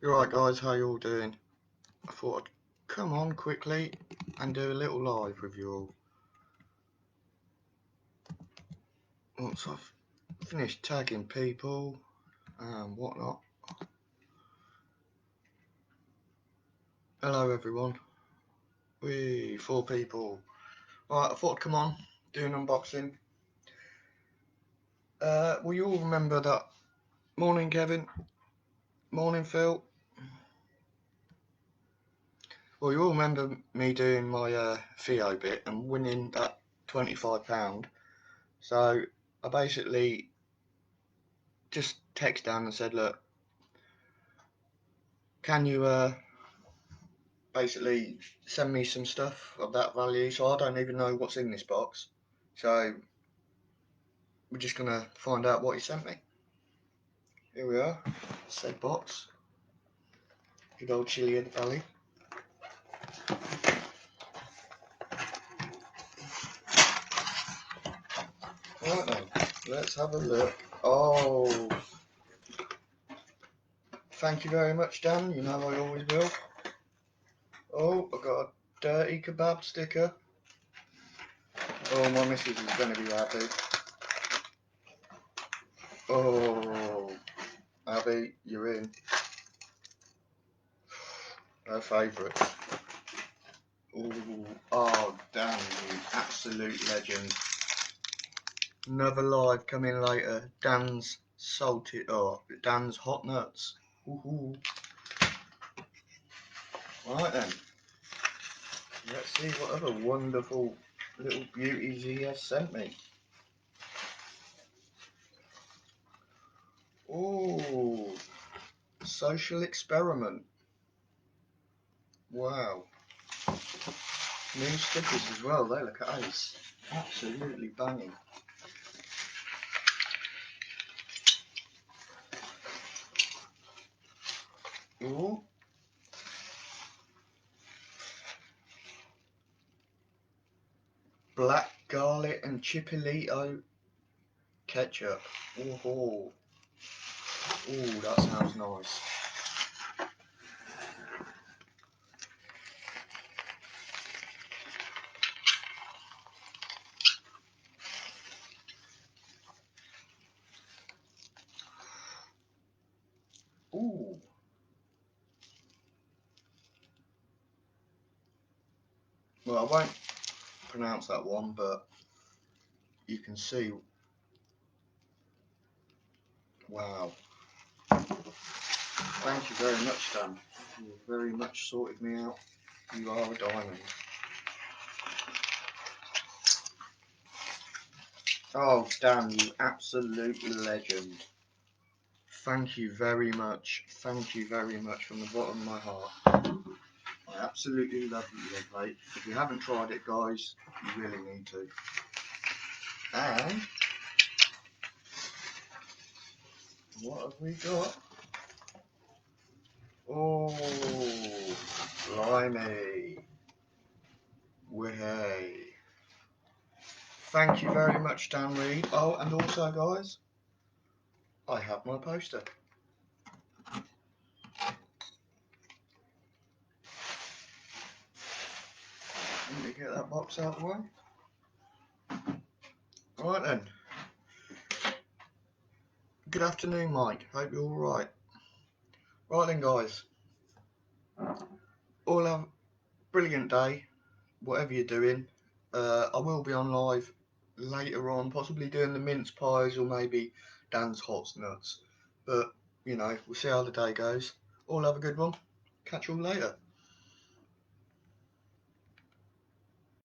You alright guys, how you all doing? I thought I'd come on quickly and do a little live with you all. Once I've finished tagging people and whatnot. Hello everyone. We 4 people. Alright, I thought I'd come on, do an unboxing. Will you all remember that? Morning Kevin. Morning Phil. Well, you all remember me doing my Theo bit and winning that £25. So I basically just texted Dan and said, look, can you basically send me some stuff of that value? So I don't even know what's in this box. So we're just gonna find out what he sent me. Here we are, said box. Good old Chilli-heads belly. Right then, let's have a look. Oh, thank you very much, Dan. You know I always will. Oh, I got a dirty kebab sticker. Oh, my missus is going to be happy. Oh, Abby, you're in. Her favourite. Ooh, oh, Dan, you absolute legend. Another live coming later. Dan's salted, Dan's hot nuts. Ooh. Right then. Let's see what other wonderful little beauties he has sent me. Ooh, social experiment. Wow. New stickers as well. They look ace. Absolutely banging. Ooh. Black garlic and chipolito ketchup. Ooh. Ooh, that sounds nice. Ooh. Well, I won't pronounce that one, but you can see. Wow. Thank you very much, Dan. You very much sorted me out. You are a diamond. Oh, Dan, you absolute legend. Thank you very much. Thank you very much from the bottom of my heart. I absolutely love you, mate. If you haven't tried it, guys, you really need to. And what have we got? Oh, blimey. Way. Thank you very much, Dan Reed. Oh, and also, guys, I have my poster. Let me get that box out of the way. Right then. Good afternoon, Mike. Hope you're all right. Right then, guys. All have a brilliant day, whatever you're doing. I will be on live later on, possibly doing the mince pies or maybe Dan's hot nuts. But, you know, we'll see how the day goes. All have a good one. Catch you all later.